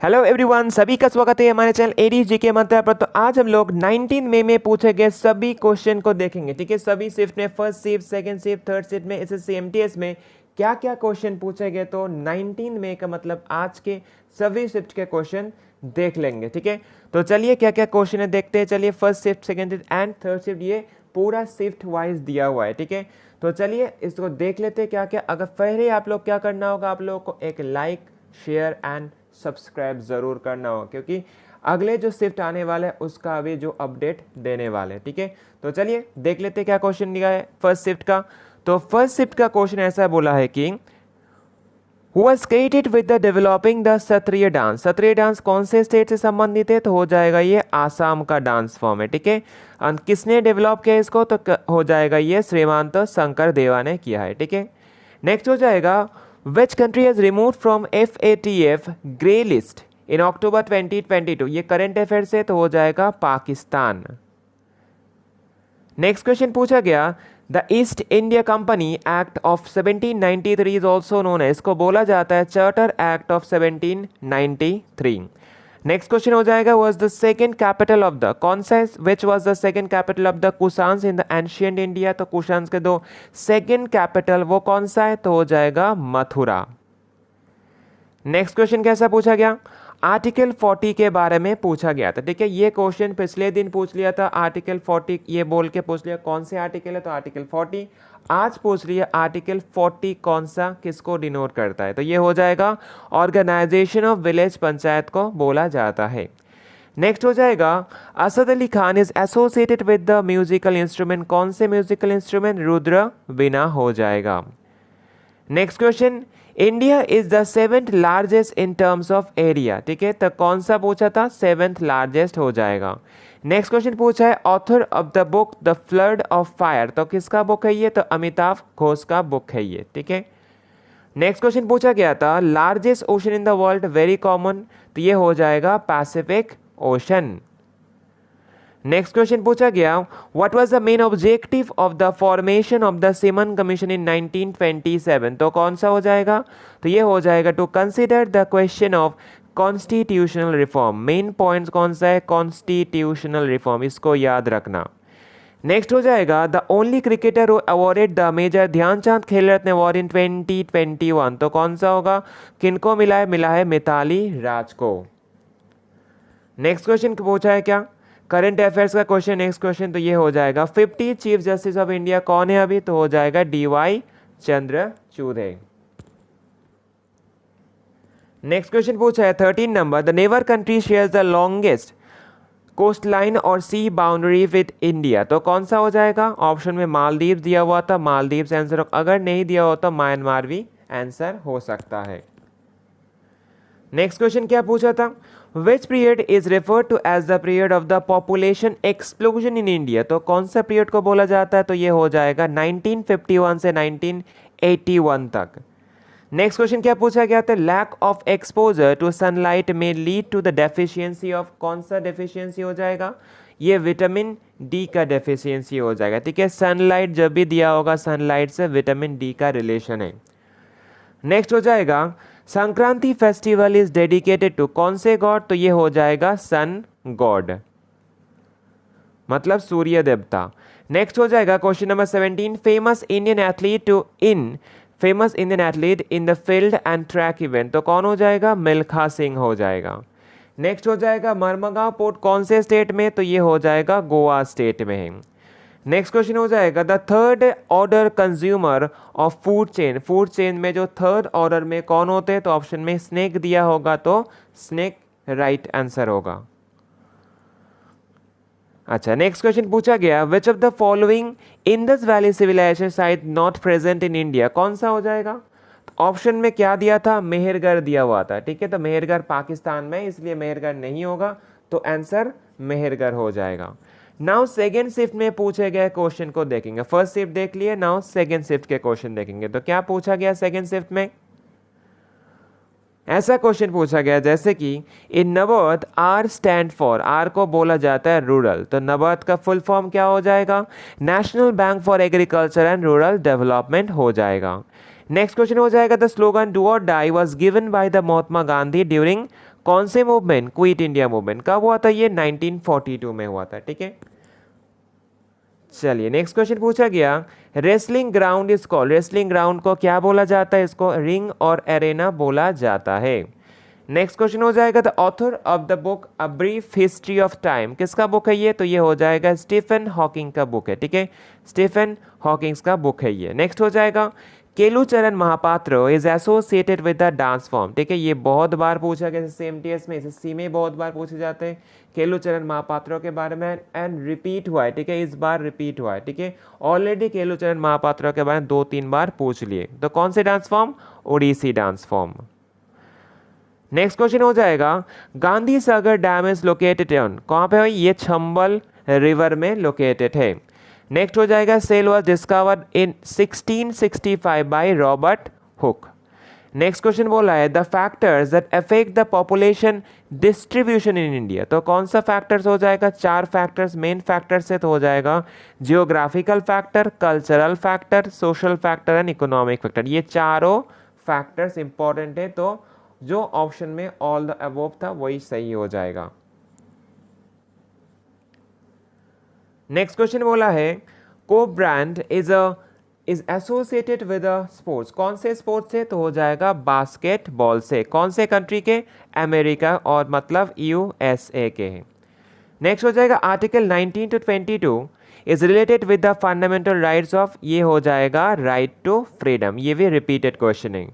Hello everyone, सभी का स्वागत है हमारे चैनल एडीज जीके मंत्र पर। तो आज हम लोग 19 मई में पूछे गए सभी क्वेश्चन को देखेंगे। ठीक है, सभी शिफ्ट में, first shift, second shift, third shift में, एसएससी एमटीएस में क्या क्या क्वेश्चन पूछे गए। तो 19 मई का मतलब आज के सभी शिफ्ट के क्वेश्चन देख लेंगे। ठीक है, तो चलिए क्या क्या क्वेश्चन है देखते हैं। चलिए first shift, second shift and third shift, ये पूरा शिफ्ट वाइज दिया हुआ है। ठीक है, तो चलिए इसको देख लेते हैं क्या क्या। अगर पहले आप लोग क्या करना होगा, आप लोगों को एक लाइक, शेयर एंड सब्सक्राइब ज़रूर करना होगा, क्योंकि अगले जो शिफ्ट आने वाला है उसका अभी जो अपडेट देने वाले हैं। ठीक है, तो चलिए देख लेते हैं क्या क्वेश्चन दिया है फर्स्ट शिफ्ट का। तो फर्स्ट शिफ्ट का क्वेश्चन ऐसा बोला है कि who was created with the developing the Sattriya dance. Sattriya dance कौन से स्टेट से संबंधित है, तो हो जाएगा ये आसाम का डांस फॉर्म है। ठीक है, और किसने डेवलप किया इसको, तो हो जाएगा ये श्रीमांत शंकर देवा ने किया है। ठीक है, नेक्स्ट हो जाएगा Which country has removed from FATF grey list in October 2022। ये करंट अफेयर से, तो हो जाएगा पाकिस्तान। नेक्स्ट क्वेश्चन पूछा गया the East India Company Act of 1793 is also known है। इसको बोला जाता है charter Act of 1793। Next question हो जाएगा was the second capital of the, कौन सा which was the second capital of the Kushans in the ancient India. तो कुशान्स के दो सेकंड कैपिटल वो कौन सा है, तो हो जाएगा मथुरा। नेक्स्ट क्वेश्चन कैसा पूछा गया, आर्टिकल 40 के बारे में पूछा गया था। ठीक है, ये क्वेश्चन पिछले दिन पूछ लिया था, आर्टिकल 40 ये बोल के पूछ लिया कौन से आर्टिकल है, तो आर्टिकल 40। आज पूछ लिया आर्टिकल 40 कौन सा किसको डिनोट करता है, तो ये हो जाएगा ऑर्गेनाइजेशन ऑफ विलेज पंचायत को बोला जाता है। नेक्स्ट हो जाएगा Asad Ali Khan is associated with the musical instrument, कौन से म्यूजिकल इंस्ट्रूमेंट, रुद्र वीणा हो जाएगा। Next question India is the 7th largest in terms of area. ठीक है, तो कौन सा पूछा था, 7th लार्जेस्ट हो जाएगा। नेक्स्ट क्वेश्चन पूछा है author of the book the flood of fire, तो किसका बुक है ये, तो अमिताभ घोष का बुक है ये। ठीक है, नेक्स्ट क्वेश्चन पूछा गया था largest ocean in the world, very common, तो ये हो जाएगा पैसिफिक ओशन। नेक्स्ट क्वेश्चन पूछा गया what was the main objective of the formation of the Simon Commission in 1927, तो कौन सा हो जाएगा, तो ये हो जाएगा to consider the question of constitutional reform. Main points कौन सा है, कॉन्स्टिट्यूशनल रिफॉर्म, इसको याद रखना। नेक्स्ट हो जाएगा the only cricketer who awarded the major Dhyanchand Khel Ratna award in 2021, तो कौन सा होगा, किनको मिला है, मिला है मिताली राज को। नेक्स्ट क्वेश्चन पूछा है क्या, करंट अफेयर्स का क्वेश्चन। नेक्स्ट क्वेश्चन तो ये हो जाएगा 50 चीफ जस्टिस ऑफ इंडिया कौन है अभी, तो हो जाएगा DY चंद्रचूड़ है। नेक्स्ट क्वेश्चन पूछा है 13 number the neighbour country shares the longest coast line और सी बाउंड्री विद इंडिया, तो कौन सा हो जाएगा, ऑप्शन में मालदीव दिया हुआ था, मालदीव आंसर, अगर नहीं दिया हुआ तो म्यांमार भी आंसर हो सकता है। नेक्स्ट क्वेश्चन क्या पूछा था which period is referred to as the period of the population explosion in India, तो कौन सा पीरियड को बोला जाता है, तो ये हो जाएगा 1951 से 1981 तक। नेक्स्ट क्वेश्चन क्या पूछा गया था lack of exposure to sunlight में lead to the deficiency of, कौन सा डेफिशिएंसी हो जाएगा, ये विटामिन डी का डेफिशिएंसी हो जाएगा। ठीक है, सनलाइट जब भी दिया होगा सनलाइट से विटामिन डी का रिलेशन है। नेक्स्ट हो जाएगा Sankranti festival is dedicated to, कौन से गॉड, तो ये हो जाएगा सन गॉड, मतलब सूर्य देवता। नेक्स्ट हो जाएगा question number 17 famous Indian athlete in the field and track event, तो कौन हो जाएगा, मिल्खा सिंह हो जाएगा। नेक्स्ट हो जाएगा मरमगांव पोर्ट कौन से स्टेट में, तो ये हो जाएगा गोवा स्टेट में है। नेक्स्ट क्वेश्चन हो जाएगा the third order consumer of food chain में जो थर्ड ऑर्डर में कौन होते हैं, तो ऑप्शन में स्नेक दिया होगा, तो स्नेक राइट आंसर होगा। अच्छा, नेक्स्ट क्वेश्चन पूछा गया which of the following Indus valley civilization site not present in India, कौन सा हो जाएगा, ऑप्शन में क्या दिया था, मेहरगढ़ दिया हुआ था। ठीक है, तो मेहरगढ़ पाकिस्तान में, इसलिए मेहरगढ़ नहीं होगा, तो आंसर मेहरगढ़ हो जाएगा। नाउ सेकेंड शिफ्ट में पूछे गए क्वेश्चन को देखेंगे। फर्स्ट शिफ्ट देख लिए, नाउ सेकेंड शिफ्ट के क्वेश्चन देखेंगे। तो क्या पूछा गया सेकेंड शिफ्ट में, ऐसा क्वेश्चन पूछा गया जैसे कि in NABARD R stand for, R को बोला जाता है रूरल, तो नबार्ड का फुल फॉर्म क्या हो जाएगा, national bank for agriculture and rural development हो जाएगा। नेक्स्ट क्वेश्चन हो जाएगा the slogan do or die was given by the Mahatma Gandhi during कौन से मूवमेंट? Quit India movement. कब हुआ था ये? 1942 में हुआ था, ठीक है। चलिए नेक्स्ट क्वेश्चन पूछा गया, wrestling ground is called, wrestling ground को क्या बोला जाता है? इसको रिंग और एरेना बोला जाता है। नेक्स्ट क्वेश्चन हो जाएगा, the author of the book a brief history of time, किसका बुक है ये? तो ये हो जाएगा स्टीफन हॉकिंग का बुक है, ठीक है, स्टीफन हॉकिंग्स का बुक है ये। नेक्स्ट हो जाएगा, Kelucharan Mahapatra is associated with the dance form, ठीक है, ये बहुत बार पूछा गया CMTS में, एसएससी में बहुत बार पूछे जाते हैं केलुचरण महापात्रों के बारे में, एंड रिपीट हुआ है, ठीक है, इस बार रिपीट हुआ है, ठीक है। ऑलरेडी केलुचरण महापात्रों के बारे में 2-3 बार पूछ लिए। तो कौन से dance form? Odissi dance form. Next question हो जाएगा, Gandhi Sagar dam is located on, कहाँ पे है ये? चंबल रिवर में लोकेटेड है। नेक्स्ट हो जाएगा, cell was discovered in 1665 by Robert Hooke. Next question बोला है, the factors that affect the population distribution in India, तो कौन सा फैक्टर्स हो जाएगा? 4 फैक्टर्स मेन फैक्टर्स से, तो हो जाएगा geographical factor, cultural factor, social factor and economic factor, ये चारों फैक्टर्स इंपॉर्टेंट है। तो जो ऑप्शन में ऑल द अबव था वही सही हो जाएगा। नेक्स्ट क्वेश्चन बोला है, को brand is associated with sports, कौन से स्पोर्ट्स से? तो हो जाएगा बास्केटबॉल से। कौन से कंट्री के? अमेरिका, और मतलब USA के हैं। नेक्स्ट हो जाएगा, article 19 to 22 is related with the fundamental rights of, ये हो जाएगा राइट टू फ्रीडम, ये भी रिपीटेड क्वेश्चन है।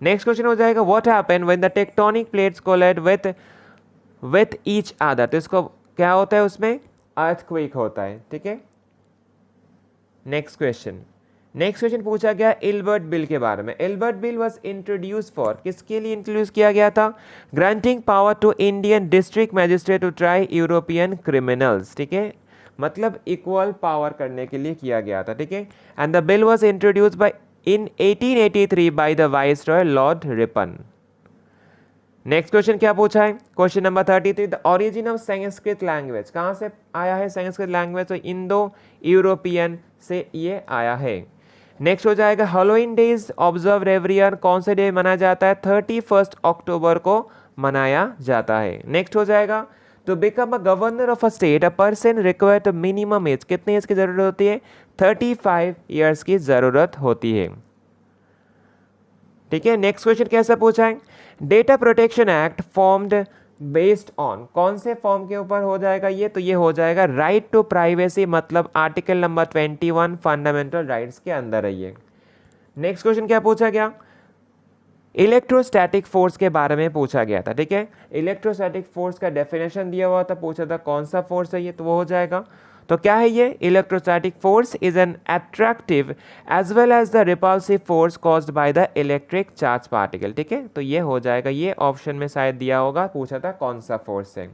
नेक्स्ट क्वेश्चन हो जाएगा, what happen when the tectonic plates collide with each other, तो इसको क्या होता है? उसमें अर्थक्वेक होता है, ठीक है। नेक्स्ट क्वेश्चन पूछा गया इल्बर्ट बिल के बारे में। Ilbert bill was introduce for, किसके लिए इंट्रोड्यूस किया गया था? Granting power to Indian district magistrate to try European criminals, ठीक है, मतलब इक्वल पावर करने के लिए किया गया था, ठीक है। And the bill was introduce by in 1883 by the viceroy Lord Ripon. Next question क्या पूछा है? Question number 33, the origin of Sanskrit language, कहाँ से आया है संस्कृत लैंग्वेज? तो इंडो यूरोपियन से ये आया है। नेक्स्ट हो जाएगा, Halloween days observe every year, कौन से डे मनाया जाता है? 31 अक्टूबर को मनाया जाता है। नेक्स्ट हो जाएगा, to become a governor of a state a person required minimum age, कितने एज की जरूरत होती है? 35 ईयर्स की जरूरत होती है, ठीक है। नेक्स्ट क्वेश्चन कैसा पूछा है? Data protection act formed based on, कौन से फॉर्म के ऊपर हो जाएगा ये? तो ये हो जाएगा राइट टू प्राइवेसी, मतलब आर्टिकल नंबर 21 फंडामेंटल राइट्स के अंदर है ये। नेक्स्ट क्वेश्चन क्या पूछा गया? इलेक्ट्रोस्टैटिक फोर्स के बारे में पूछा गया था, ठीक है। इलेक्ट्रोस्टैटिक फोर्स का डेफिनेशन दिया हुआ था, पूछा था कौन सा फोर्स है ये, तो वो हो जाएगा। तो क्या है ये? Electrostatic force is an attractive as well as the repulsive force caused by the electric charge particle, ठीक है। तो ये हो जाएगा, ये ऑप्शन में शायद दिया होगा, पूछा था कौन सा फोर्स है।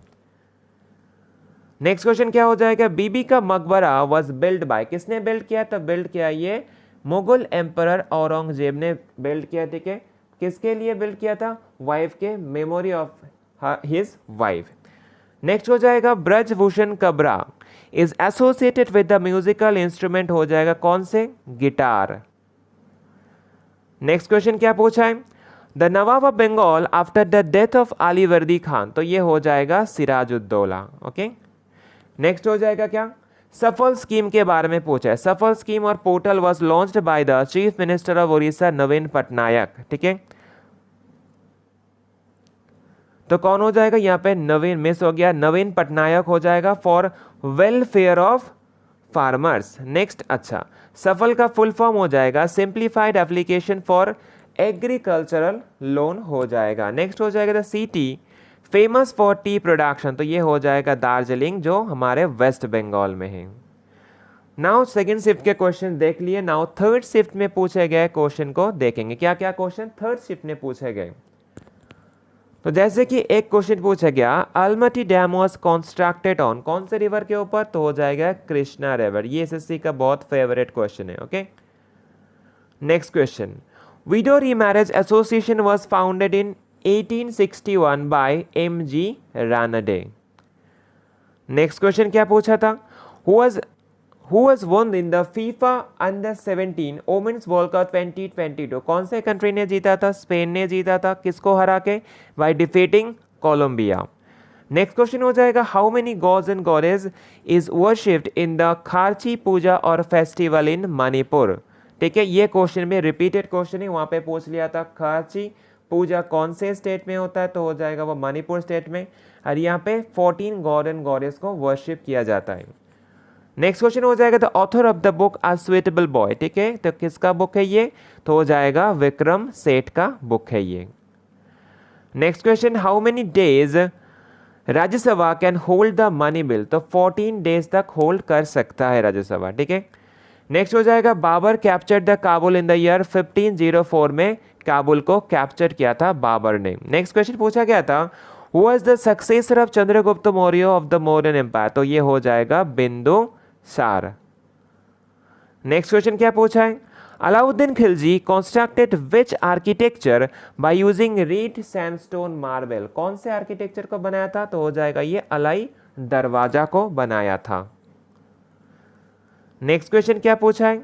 नेक्स्ट क्वेश्चन क्या हो जाएगा? बीबी का मकबरा वाज बिल्ड बाय, किसने बिल्ड किया? तो बिल्ड किया ये मुगल एम्परर औरंगजेब ने बिल्ड किया, ठीक है। किसके लिए बिल्ड किया था? वाइफ के, memory of his wife. Next हो जाएगा, Brajbhushan Kabra is associated with the musical instrument, हो जाएगा कौन से? गिटार। नेक्स्ट क्वेश्चन क्या पूछा है? The nawab of Bengal after the death of Ali Vardi Khan, तो ये हो जाएगा सिराजुद्दौला, ओके। नेक्स्ट हो जाएगा क्या? सफल स्कीम के बारे में पूछा है। सफल स्कीम और portal was launched by the chief minister of Orissa Naveen Patnaik, ठीक है। तो कौन हो जाएगा यहाँ पे? नवीन, मिस हो गया, नवीन पटनायक हो जाएगा for welfare of farmers. Next, अच्छा, सफल का फुल फॉर्म हो जाएगा simplified application for agricultural loan हो जाएगा। नेक्स्ट हो जाएगा the city famous for T production, तो ये हो जाएगा दार्जिलिंग, जो हमारे वेस्ट बंगाल में है। नाउ सेकंड शिफ्ट के क्वेश्चन देख लिए। नाउ थर्ड शिफ्ट में पूछे गए क्वेश्चन को देखेंगे, क्या क्या क्वेश्चन थर्ड शिफ्ट में पूछे गए। तो जैसे कि एक क्वेश्चन पूछा गया, Almatti dam was constructed on, कौन से रिवर के ऊपर? तो हो जाएगा कृष्णा रिवर। ये एसएससी का बहुत फेवरेट क्वेश्चन है, okay. Next question, widow remarriage association was founded in 1861 by MG Ranade. Next question क्या पूछा था? Who was won in the FIFA Under-17 Women's World Cup 2022? कौन से कंट्री ने जीता था? स्पेन ने जीता था, किसको हरा के? By defeating Colombia. Next question हो जाएगा how many gods and goddess is worshipped in the Kharchi Puja और फेस्टिवल इन मणिपुर। ठीक है, ये क्वेश्चन में रिपीटेड क्वेश्चन है, वहां पे पूछ लिया था खारची पूजा कौन से स्टेट में होता है, तो हो जाएगा वो मणिपुर स्टेट में, और यहाँ पे 14 गॉड एंड गॉडेस को वर्शिप किया जाता है। नेक्स्ट क्वेश्चन हो जाएगा the author of the book a suitable boy. ठीक है, तो किसका बुक है ये, तो हो जाएगा विक्रम सेठ का बुक है ये। Next question how many days Rajya Sabha can hold the money bill, तो 14 डेज तक होल्ड कर सकता है राज्यसभा। ठीक है, नेक्स्ट हो जाएगा Babur captured the Kabul in the year 1504 में काबुल को कैप्चर किया था बाबर ने। नेक्स्ट क्वेश्चन पूछा गया था who was the successor of Chandragupta Maurya of the Mauryan empire, तो ये हो जाएगा बिंदुसार। नेक्स्ट क्वेश्चन क्या पूछा है Alauddin Khilji constructed which architecture by using red sandstone marble, कौन से आर्किटेक्चर को बनाया था, तो हो जाएगा ये अलाई दरवाजा को बनाया था। नेक्स्ट क्वेश्चन क्या पूछा है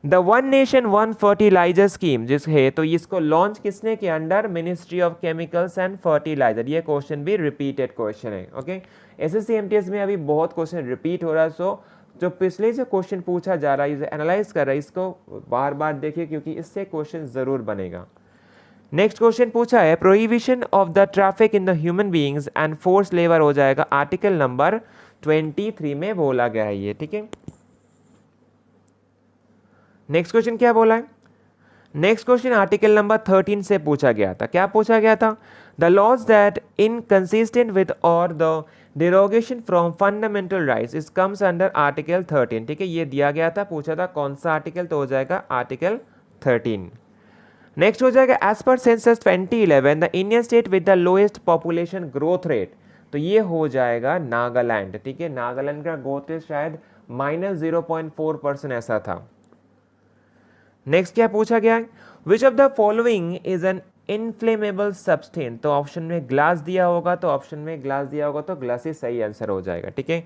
the one nation one fertilizer scheme जिस है, तो इसको लॉन्च किसने किया, under ministry of chemicals and fertilizer. ये क्वेश्चन भी रिपीटेड क्वेश्चन है। ओके, एसएससी एमटीएस में अभी बहुत क्वेश्चन रिपीट हो रहा है, सो जो पिछले जो क्वेश्चन पूछा जा रहा है इसे एनालाइज कर रहा है, इसको बार बार देखिए क्योंकि इससे क्वेश्चन जरूर बनेगा। नेक्स्ट क्वेश्चन पूछा है prohibition of the traffic in the human beings and force labour, हो जाएगा आर्टिकल नंबर 23 में बोला गया है ये। ठीक है, नेक्स्ट क्वेश्चन क्या बोला है, नेक्स्ट क्वेश्चन आर्टिकल नंबर 13 से पूछा गया था। क्या पूछा गया था the laws that inconsistent with or the derogation from fundamental rights is comes under article 13। ठीक है, ये दिया गया था, पूछा था कौन सा आर्टिकल, तो हो जाएगा आर्टिकल 13। नेक्स्ट हो जाएगा as per census 2011 the Indian state with the lowest population growth rate, तो ये हो जाएगा नागालैंड। ठीक है, नागालैंड का ग्रोथ रेट शायद -0.4% ऐसा था। नेक्स्ट क्या पूछा गया है विच of the following is an inflammable substance, तो ऑप्शन में ग्लास दिया होगा, तो ऑप्शन में ग्लास दिया होगा तो ग्लास ही सही आंसर हो जाएगा। ठीक है,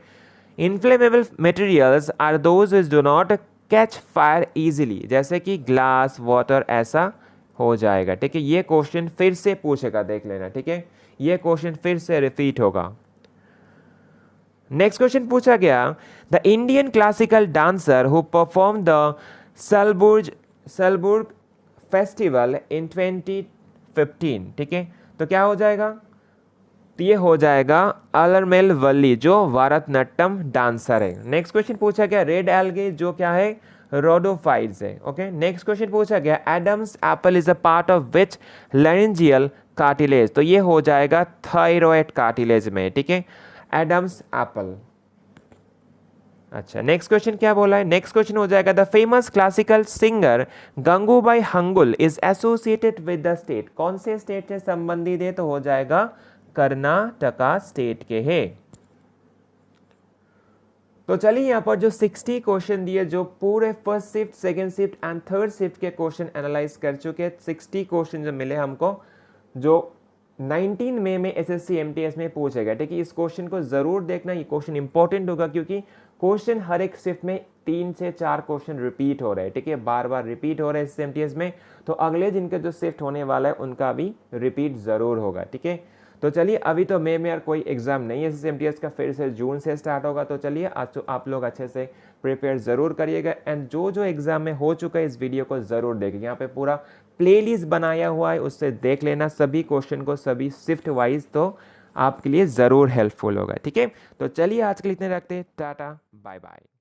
inflammable materials are those which do not catch fire easily, जैसे कि ग्लास वाटर ऐसा हो जाएगा। ठीक है, ये क्वेश्चन फिर से पूछेगा, देख लेना। ठीक है, ये क्वेश्चन फिर से रिपीट होगा। नेक्स्ट क्वेश्चन पूछा गया the Indian classical dancer who perform the Salzburg festival in 2015। ठीक है, तो क्या हो जाएगा, तो ये हो जाएगा अलरमेल वल्ली जो भारतनाट्यम डांसर है। नेक्स्ट क्वेश्चन पूछा गया रेड एल्गे जो क्या है रोडोफाइट्स है। ओके, नेक्स्ट क्वेश्चन पूछा गया Adam's apple is a part of which laryngeal cartilage, तो ये हो जाएगा थायराइड कार्टिलेज में। ठीक है, एडम्स एप्पल। अच्छा, नेक्स्ट क्वेश्चन क्या बोला है, नेक्स्ट क्वेश्चन हो जाएगा the famous classical singer Gangubai hangul is associated with the state, कौन से स्टेट से संबंधित है, तो हो जाएगा कर्नाटका स्टेट के है। तो चलिए यहाँ पर जो 60 क्वेश्चन दिए, जो पूरे first shift, second shift and third shift के क्वेश्चन एनालाइज कर चुके, 60 क्वेश्चन जो मिले हमको, जो 19 मई में एसएससी एमटीएस में पूछेगा। ठीक है, इस क्वेश्चन को जरूर देखना, ये क्वेश्चन इंपॉर्टेंट होगा क्योंकि क्वेश्चन हर एक शिफ्ट में 3 से 4 क्वेश्चन रिपीट हो रहे हैं। ठीक है, बार बार रिपीट हो रहे हैं एमटीएस में, तो अगले दिन का जो शिफ्ट होने वाला है उनका भी रिपीट जरूर होगा। ठीक है, तो चलिए अभी तो मई में यार कोई एग्जाम नहीं है एमटीएस का, फिर से जून से स्टार्ट होगा। तो चलिए आज तो आप लोग अच्छे से प्रिपेयर जरूर करिएगा एंड जो जो एग्जाम में हो चुका है इस वीडियो को जरूर देखिए, यहाँ पे पूरा प्लेलिस्ट बनाया हुआ है, उससे देख लेना सभी क्वेश्चन को, सभी शिफ्ट वाइज, तो आपके लिए ज़रूर हेल्पफुल होगा। ठीक है, तो चलिए आज के लिए इतने रखते हैं, टाटा बाय बाय।